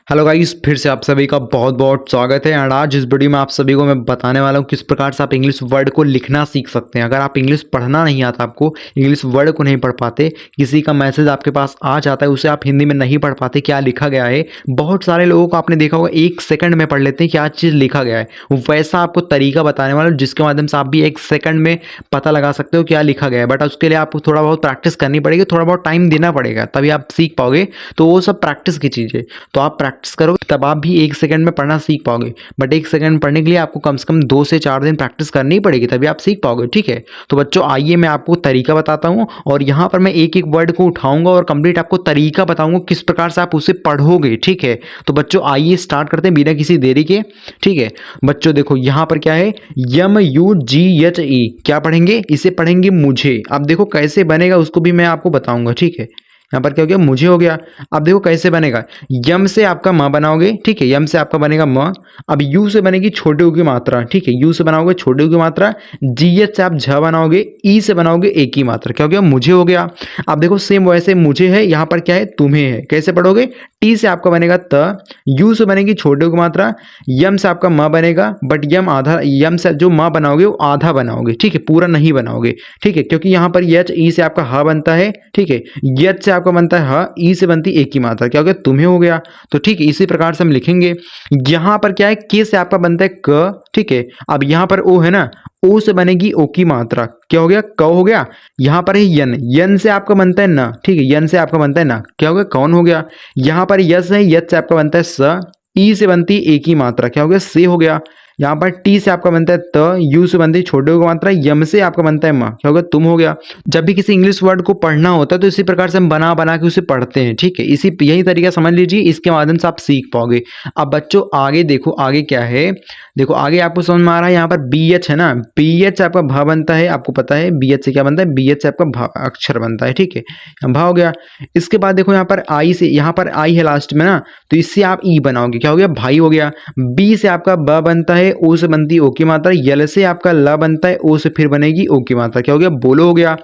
Hello guys, फिर से आप सभी का बहुत बहुत स्वागत है। एंड आज इस वीडियो में आप सभी को मैं बताने वाला हूँ किस प्रकार से आप इंग्लिश वर्ड को लिखना सीख सकते हैं। अगर आप इंग्लिश पढ़ना नहीं आता, आपको इंग्लिश वर्ड को नहीं पढ़ पाते, किसी का मैसेज आपके पास आ जाता है उसे आप हिंदी में नहीं पढ़ पाते क्या लिखा गया है। बहुत सारे लोगों को आपने देखा होगा 1 सेकंड में पढ़ लेते हैं क्या चीज़ लिखा गया है। वैसा आपको तरीका बताने वाला हूँ जिसके माध्यम से आप भी 1 सेकंड में पता लगा सकते हो क्या लिखा गया है। बट उसके लिए आपको थोड़ा बहुत प्रैक्टिस करनी पड़ेगी, थोड़ा बहुत टाइम देना पड़ेगा, तभी आप सीख पाओगे। तो वो सब प्रैक्टिस की चीज़ है, तो आप प्रैक्टिस करोगे तब आप भी 1 सेकंड में पढ़ना सीख पाओगे। बट 1 सेकंड पढ़ने के लिए आपको कम से कम 2 से 4 दिन प्रैक्टिस करनी पड़ेगी, तभी आप सीख पाओगे। ठीक है, तो बच्चों आइए मैं आपको तरीका बताता हूँ और यहाँ पर मैं एक एक वर्ड को उठाऊंगा और कंप्लीट आपको तरीका बताऊंगा किस प्रकार से आप उसे पढ़ोगे। ठीक है, तो बच्चों आइए स्टार्ट करते हैं बिना किसी देरी के। ठीक है बच्चों, देखो यहाँ पर क्या है, MUGHE क्या पढ़ेंगे, इसे पढ़ेंगे मुझे। अब देखो कैसे बनेगा उसको भी मैं आपको बताऊंगा। ठीक है, यहाँ पर क्या हो गया, मुझे हो गया। अब देखो कैसे बनेगा, यम से आपका म बनाओगे। ठीक है, यम से आपका बनेगा म। अब यू से बनेगी छोटे यू की मात्रा। ठीक है, यू से बनाओगे छोटे यू की मात्रा। GH से आप झ बनाओगे, ई से बनाओगे एक ही मात्रा। क्या हो गया, मुझे हो गया। अब देखो सेम वैसे मुझे है, यहाँ पर क्या है, तुम्हें है। कैसे पढ़ोगे, टी से आपका बनेगा त, यू से बनेगी छोटे यू की मात्रा, यम से आपका म बनेगा। बट यम आधा, यम से जो म बनाओगे वो आधा बनाओगे। ठीक है, पूरा नहीं बनाओगे। ठीक है, क्योंकि यहाँ पर यच ई से आपका ह बनता है। ठीक है, यच से आपका बनता है ह, ई से बनती एक ही मात्रा। क्या हो गया, तुम्हें हो गया। तो ठीक है, इसी प्रकार से हम लिखेंगे। यहाँ पर क्या है, के से आपका बनता है क। ठीक है, अब यहाँ पर ओ है ना, ओ से बनेगी ओ की मात्रा। क्या हो गया, क हो गया। यहाँ पर है यन, यन से आपका बनता है न। ठीक है, यन से आपका बनता है न। क्या हो गया, कौन हो गया। यहाँ पर यस है, यस से आपका बनता है स, ई से बनती है एक ही मात्रा। क्या हो गया, से हो गया। यहाँ पर टी से आपका बनता है त, यू से बनती है छोटे की मात्रा, यम से आपका बनता है म। क्या हो गया, तुम हो गया। जब भी किसी इंग्लिश वर्ड को पढ़ना होता है तो इसी प्रकार से हम बना बना के उसे पढ़ते हैं। ठीक है, इसी यही तरीका समझ लीजिए, इसके माध्यम से आप सीख पाओगे। अब बच्चों आगे देखो, आगे क्या है, देखो आगे आपको समझ में आ रहा है। यहाँ पर BH है ना, BH से आपका भ बनता है, आपको पता है BH से क्या बनता है, BH से आपका भ अक्षर बनता है। ठीक है, भ हो गया। इसके बाद देखो यहाँ पर आई से, यहाँ पर आई है लास्ट में ना, तो इससे आप ई बनाओगे। क्या हो गया, भाई हो गया। बी से आपका ब बनता है, ओ से बनती है ओ की मात्रा, यल से आपका ल बनता है, ओ से फिर बनेगी ओ की मात्रा। क्या हो गया, बोलो हो गया।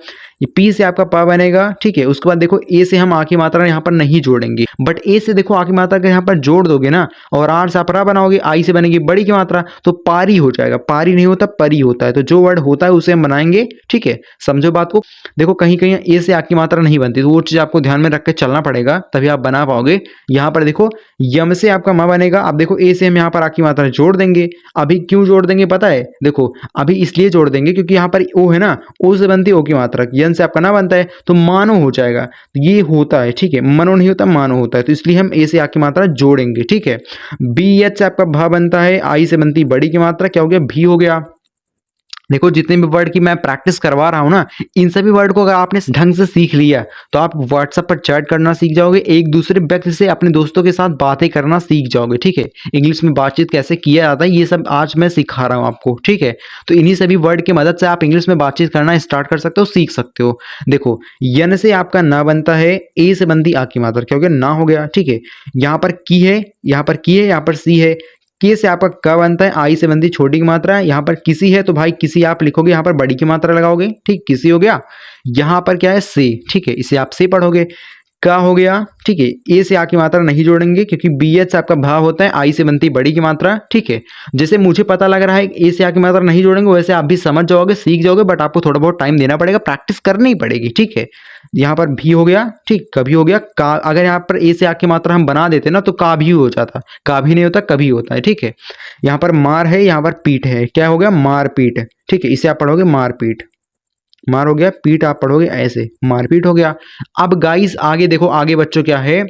ये पी से आपका प बनेगा। ठीक है, उसके बाद देखो ए से हम आ की मात्रा यहाँ पर नहीं जोड़ेंगे, बट ए से देखो आ की मात्रा का यहाँ पर जोड़ दोगे ना, और आर से आप रा बनाओगे, आई से बनेगी बड़ी की मात्रा, तो पारी हो जाएगा। पारी नहीं होता, परी होता है। तो जो वर्ड होता है उसे हम बनाएंगे। ठीक है, समझो बात को। देखो कहीं कहीं ए से आ की मात्रा नहीं बनती, तो वो चीज़ आपको ध्यान में रख के चलना पड़ेगा, तभी आप बना पाओगे। यहाँ पर देखो यम से आपका म बनेगा। अब देखो ए से हम यहाँ पर आ की मात्रा जोड़ देंगे। अभी क्यों जोड़ देंगे पता है, देखो अभी इसलिए जोड़ देंगे क्योंकि यहाँ पर ओ है ना, ओ से बनती है ओ की मात्रा, यन से आपका ना बनता है, तो मानो हो जाएगा। तो ये होता है। ठीक है, मनो नहीं होता, मानो होता है, तो इसलिए हम ए से आ की मात्रा जोड़ेंगे। ठीक है, BH से आपका भ बनता है, आई से बनती बड़ी की मात्रा। क्या हो गया, भी हो गया। देखो जितने भी वर्ड की मैं प्रैक्टिस करवा रहा हूँ ना, इन सभी वर्ड को अगर आपने ढंग से सीख लिया तो आप व्हाट्सएप पर चैट करना सीख जाओगे, एक दूसरे व्यक्ति से अपने दोस्तों के साथ बातें करना सीख जाओगे। ठीक है, इंग्लिश में बातचीत कैसे किया जाता है ये सब आज मैं सिखा रहा हूँ आपको। ठीक है, तो इन्हीं सभी वर्ड की मदद से आप इंग्लिश में बातचीत करना स्टार्ट कर सकते हो, सीख सकते हो। देखो यन से आपका ना बनता है, ए से बनती आ की मात्रा। क्या हो गया, ना हो गया। ठीक है, यहाँ पर की है, यहाँ पर की है, यहाँ पर सी है। के से आपका क बनता है, आई से बनती छोटी की मात्रा है। यहाँ पर किसी है तो भाई किसी आप लिखोगे, यहाँ पर बड़ी की मात्रा लगाओगे। ठीक, किसी हो गया। यहाँ पर क्या है, से। ठीक है, इसे आप से पढ़ोगे। का हो गया। ठीक है, ए से आ की मात्रा नहीं जोड़ेंगे क्योंकि BH से आपका भाव होता है, आई से बनती बड़ी की मात्रा। ठीक है, जैसे मुझे पता लग रहा है ए से आ की मात्रा नहीं जोड़ेंगे, वैसे आप भी समझ जाओगे, सीख जाओगे, बट आपको थोड़ा बहुत टाइम देना पड़ेगा, प्रैक्टिस करनी पड़ेगी। ठीक है, यहाँ पर भी हो गया। ठीक, कभी हो गया। का, अगर यहाँ पर ए से आ की मात्रा हम बना देते ना तो का भी हो जाता, का भी नहीं होता, कभी होता है। ठीक है, यहाँ पर मार है, यहाँ पर पीठ है। क्या हो गया, मार पीठ। ठीक है, इसे आप पढ़ोगे मारपीट। मार हो गया, पीठ आप पढ़ोगे ऐसे, मारपीट हो गया। अब गाइस आगे देखो, आगे बच्चों क्या है,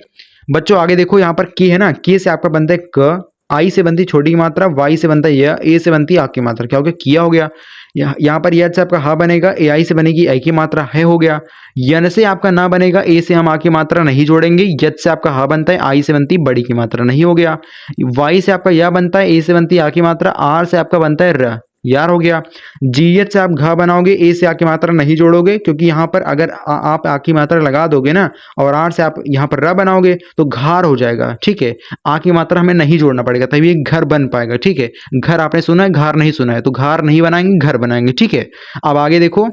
बच्चों आगे देखो, यहाँ पर के है ना, के से आपका बनता है क, आई से बनती छोटी की मात्रा, वाई से बनता है य, ए से बनती है आ की मात्रा। क्या हो गया, किया हो गया। यहाँ पर यद से आपका ह बनेगा, ए आई से बनेगी आई की मात्रा, है हो गया। यन से आपका ना बनेगा, ए से हम आ की मात्रा नहीं जोड़ेंगे, यद से आपका ह बनता है, आई से बनती बड़ी की मात्रा, नहीं हो गया। वाई से आपका यह बनता है, ए से बनती आ की मात्रा, आर से आपका बनता है र, यार हो गया। GH से आप घ बनाओगे, ए से आ की मात्रा नहीं जोड़ोगे क्योंकि यहाँ पर अगर आप आ की मात्रा लगा दोगे ना और आर से आप यहाँ पर र बनाओगे तो घार हो जाएगा। ठीक है, आ की मात्रा हमें नहीं जोड़ना पड़ेगा, तभी एक घर बन पाएगा। ठीक है, घर आपने सुना है, घार नहीं सुना है, तो घार नहीं बनाएंगे, घर बनाएंगे। ठीक है, अब आगे देखो,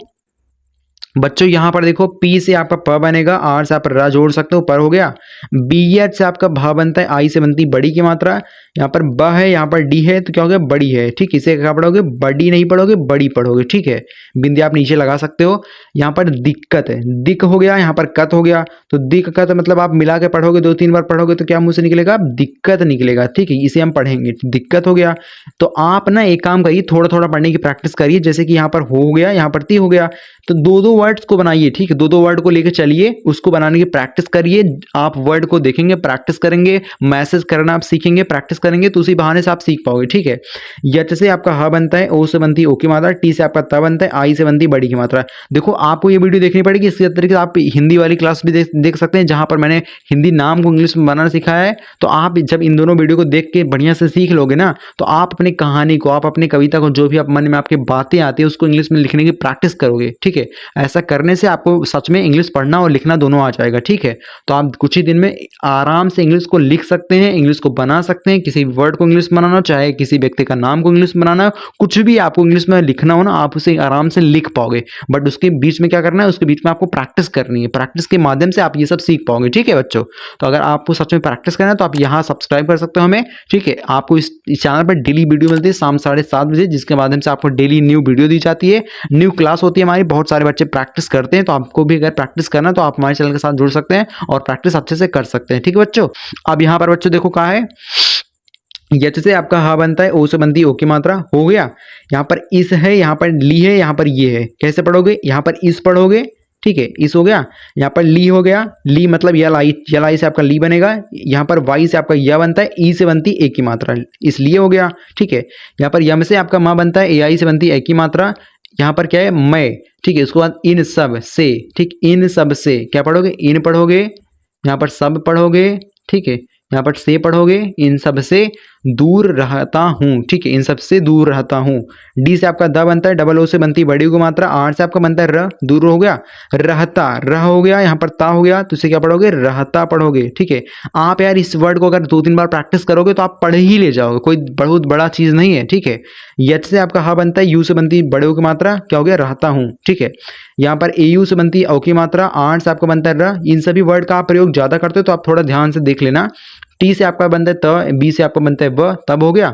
बच्चों यहाँ पर देखो पी से आपका प बनेगा, आर से आप र जोड़ सकते हो, पर हो गया। बी एच से आपका भ बनता है, आई से बनती बड़ी की मात्रा। यहाँ पर ब है, यहाँ पर डी है, तो क्या हो गया बड़ी है। ठीक, इसे क्या पढ़ोगे, बड़ी नहीं पढ़ोगे, बड़ी पढ़ोगे। ठीक है, बिंदी आप नीचे लगा सकते हो। यहाँ पर दिक्कत है, दिक हो गया, यहाँ पर कत हो गया। तो दिक कत मतलब आप मिला के पढ़ोगे, 2-3 बार पढ़ोगे तो क्या मुंह से निकलेगा, दिक्कत निकलेगा। ठीक है, इसे हम पढ़ेंगे, दिक्कत हो गया। तो आप ना एक काम करिए, थोड़ा थोड़ा पढ़ने की प्रैक्टिस करिए। जैसे कि यहाँ पर हो गया, यहाँ पर ती हो गया, तो दो दो वर्ड्स को बनाइए। ठीक है, दो दो वर्ड को लेकर चलिए, उसको बनाने की प्रैक्टिस करिए। आप वर्ड को देखेंगे, प्रैक्टिस करेंगे, मैसेज करना आप सीखेंगे, प्रैक्टिस करेंगे, तो उसी बहाने से आप सीख पाओगे। ठीक है, यच से आपका ह बनता है, ओ से बनती है ओ की मात्रा, टी से आपका त बनता है, आई से बनती है बड़ी की मात्रा। देखो आपको ये वीडियो देखनी पड़ेगी। इसी तरीके से आप हिंदी वाली क्लास भी देख सकते हैं, जहां पर मैंने हिंदी नाम को इंग्लिश में बनाना सिखाया है। तो आप जब इन दोनों वीडियो को देख के बढ़िया से सीख लोगे ना, तो आप अपनी कहानी को, आप अपनी कविता को, जो भी आप मन में आपके बातें आती है, उसको इंग्लिश में लिखने की प्रैक्टिस करोगे। ठीक है, ऐसा करने से आपको सच में इंग्लिश पढ़ना और लिखना दोनों आ जाएगा। ठीक है, तो आप कुछ ही दिन में आराम से इंग्लिश को लिख सकते हैं, इंग्लिश को बना सकते हैं। किसी वर्ड को इंग्लिश बनाना, चाहे किसी व्यक्ति का नाम को इंग्लिश बनाना, कुछ भी आपको इंग्लिश में लिखना हो ना, आप उसे आराम से लिख पाओगे। बट उसके बीच में क्या करना है, उसके बीच में आपको प्रैक्टिस करनी है। प्रैक्टिस के माध्यम से आप ये सब सीख पाओगे। ठीक है बच्चों, तो अगर आपको सच में प्रैक्टिस करना है तो आप यहाँ सब्सक्राइब कर सकते हो हमें। ठीक है, आपको इस चैनल पर डेली वीडियो मिलती है शाम 7:30 बजे, जिसके माध्यम से आपको डेली न्यू वीडियो दी जाती है, न्यू क्लास होती है हमारी। बहुत सारे बच्चे प्रैक्टिस करते हैं, तो आपको भी अगर प्रैक्टिस करना है तो आप हमारे चैनल के साथ जुड़ सकते हैं और प्रैक्टिस अच्छे से कर सकते हैं। ठीक है बच्चों, अब यहाँ पर बच्चों देखो कहा है, यच से आपका हा बनता है, ओ से बनती है ओ की मात्रा। हो गया, यहाँ पर इस है, यहाँ पर ली है, यहाँ पर ये है। कैसे पढ़ोगे, यहाँ पर इस पढ़ोगे। ठीक है, इस हो गया, यहाँ पर ली हो गया, ली मतलब यल आई से आपका ली बनेगा। यहाँ पर वाई से आपका य बनता है, ई से बनती ए की मात्रा, इसलिए हो गया। ठीक है, यहाँ पर यम से आपका माँ बनता है, ए आई से बनती है ए की मात्रा। यहाँ पर क्या है, मैं। ठीक है, उसके बाद इन सब से। ठीक, इन सब से क्या पढ़ोगे, इन पढ़ोगे, यहाँ पर सब पढ़ोगे। ठीक है, यहाँ पर से पढ़ोगे, इन सब से दूर रहता हूँ। ठीक है, इन सब से दूर रहता हूँ। डी से आपका द बनता है, डबल ओ से बनती है बड़ी को मात्रा। आर से आपका बनता है र, दूर हो गया, रहता, रह हो गया, यहाँ पर ता हो गया, तो इसे क्या पढ़ोगे, रहता पढ़ोगे। ठीक है, आप यार इस वर्ड को अगर 2-3 बार प्रैक्टिस करोगे तो आप पढ़ ही ले जाओगे, कोई बहुत बड़ा चीज नहीं है। ठीक है, यच से आपका हा बनता है, यू से बनती है बड़े ओ की मात्रा, क्या हो गया, रहता हूँ। ठीक है, यहाँ पर ए यू से बनती है ओ की मात्रा, आर से आपका बनता है र। इन सभी वर्ड का आप प्रयोग ज्यादा करते हो तो आप थोड़ा ध्यान से देख लेना। टी से आपका बनता है त, बी से आपका बनता है ब, तब हो गया।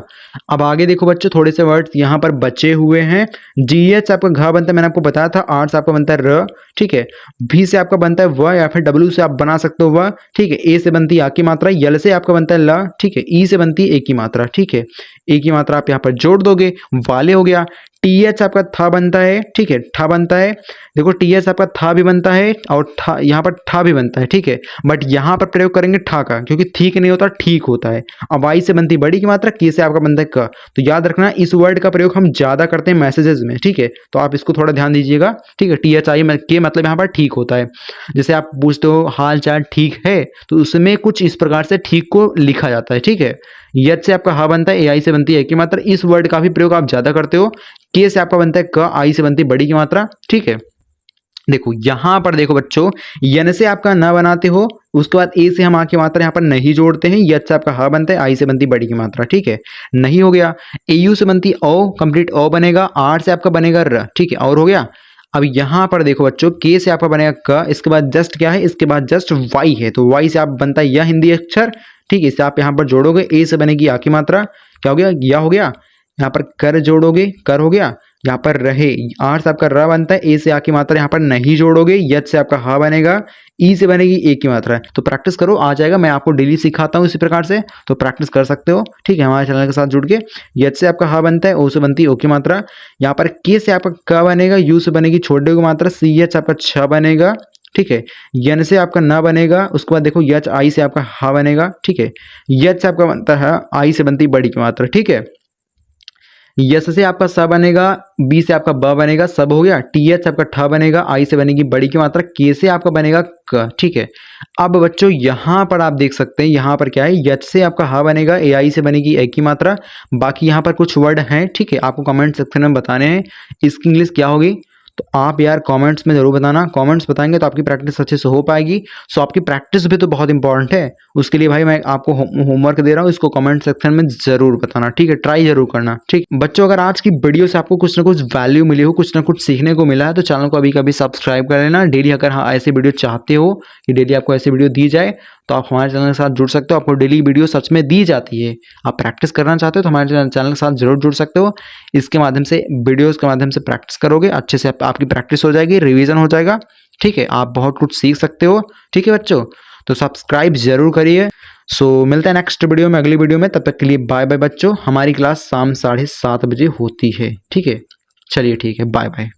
अब आगे देखो बच्चों, थोड़े से वर्ड्स यहाँ पर बचे हुए हैं। जी एच से आपका घ बनता है, मैंने आपको बताया था। आर से आपका बनता है र। ठीक है, भी से आपका बनता है व, या फिर डब्ल्यू से आप बना सकते हो व। ठीक है, ए से बनती है आ की मात्रा, यल से आपका बनता है ल। ठीक है, ई से बनती है ए की मात्रा। ठीक है, ए की मात्रा आप यहाँ पर जोड़ दोगे, वाले हो गया। टी एच आपका था बनता है। ठीक है, ठा बनता है। देखो टी एच आपका था भी बनता है और ठा यहाँ पर ठा भी बनता है। ठीक है, बट यहाँ पर प्रयोग करेंगे ठा का, क्योंकि ठीक नहीं होता, ठीक होता है। अब आई से बनती बड़ी की मात्रा, के से आपका बनता है क। तो याद रखना इस वर्ड का प्रयोग हम ज्यादा करते हैं मैसेजेस में। ठीक है, तो आप इसको थोड़ा ध्यान दीजिएगा। ठीक है, टी एच आई के मतलब यहाँ पर ठीक होता है। जैसे आप पूछते हो हाल चाल ठीक है, तो उसमें कुछ इस प्रकार से ठीक को लिखा जाता है। ठीक है, यच से आपका हा बनता है, ए आई से बनती है ए की मात्रा। इस वर्ड का भी प्रयोग आप ज्यादा करते हो। के से आपका बनता है क, आई से बनती है बड़ी की मात्रा। ठीक है, देखो यहां पर देखो बच्चों, यन से आपका न बनाते हो, उसके बाद ए से हम आ की मात्रा यहाँ पर नहीं जोड़ते हैं। यच से आपका ह बनता है, आई से बनती बड़ी की मात्रा। ठीक है, नहीं हो गया। ए यू से बनती ओ, कंप्लीट ओ बनेगा। आर से आपका बनेगा र। ठीक है, और हो गया। अब यहाँ पर देखो बच्चों, के से आपका बनेगा क, इसके बाद जस्ट क्या है, इसके बाद जस्ट वाई है, तो वाई से आप बनता है यह हिंदी अक्षर। ठीक है, इसे आप यहाँ पर जोड़ोगे, ए से बनेगी आ की मात्रा, क्या हो गया, या हो गया। यहाँ पर कर जोड़ोगे, कर हो गया। यहाँ पर रहे, आर से आपका र बनता है, ए से आ की मात्रा यहाँ पर नहीं जोड़ोगे। यच से आपका हा बनेगा, ई से बनेगी ए की मात्रा। तो प्रैक्टिस करो, आ जाएगा। मैं आपको डेली सिखाता हूँ इसी प्रकार से, तो प्रैक्टिस कर सकते हो। ठीक है, हमारे चैनल के साथ जुड़ के। यच से आपका हा बनता है, ओ से बनती है ओ की मात्रा। यहाँ पर के से आपका क बनेगा, यू से बनेगी छोटे की मात्रा, सी एच आपका छ बनेगा। ठीक है, यन से आपका न बनेगा, उसके बाद देखो यच आई से आपका हा बनेगा। ठीक है, यच से आपका बनता है, आई से बनती बड़ी की मात्रा। ठीक है, यस से आपका स बनेगा, बी से आपका ब बनेगा, सब हो गया। टी एच आपका ठ बनेगा, आई से बनेगी बड़ी की मात्रा, के से आपका बनेगा क। ठीक है, अब बच्चों यहाँ पर आप देख सकते हैं, यहाँ पर क्या है, यच से आपका ह बनेगा, ए आई से बनेगी ए की मात्रा। बाकी यहाँ पर कुछ वर्ड हैं। ठीक है, आपको कमेंट सेक्शन में बताने हैं इसकी इंग्लिश क्या होगी। तो आप यार कमेंट्स में ज़रूर बताना, कमेंट्स बताएंगे तो आपकी प्रैक्टिस अच्छे से हो पाएगी। सो आपकी प्रैक्टिस भी तो बहुत इंपॉर्टेंट है, उसके लिए भाई मैं आपको होमवर्क दे रहा हूँ, इसको कमेंट सेक्शन में ज़रूर बताना, ठीक है, ट्राई जरूर करना। ठीक बच्चों, अगर आज की वीडियो से आपको कुछ ना कुछ वैल्यू मिली हो, कुछ ना कुछ सीखने को मिला है, तो चैनल को अभी कभी सब्सक्राइब कर लेना। डेली अगर हाँ ऐसे वीडियो चाहते हो कि डेली आपको ऐसे वीडियो दी जाए, तो आप हमारे चैनल के साथ जुड़ सकते हो। आपको डेली वीडियो सच में दी जाती है, आप प्रैक्टिस करना चाहते हो तो हमारे चैनल के साथ जरूर जुड़ सकते हो। इसके माध्यम से, वीडियोस के माध्यम से प्रैक्टिस करोगे, अच्छे से आपकी प्रैक्टिस हो जाएगी, रिवीजन हो जाएगा, ठीक है, आप बहुत कुछ सीख सकते हो। ठीक है बच्चों, तो सब्सक्राइब जरूर करिए। सो मिलते हैं नेक्स्ट वीडियो में, अगली वीडियो में, तब तक के लिए बाय बाय बच्चों। हमारी क्लास शाम 7:30 बजे होती है, ठीक है, चलिए ठीक है, बाय बाय।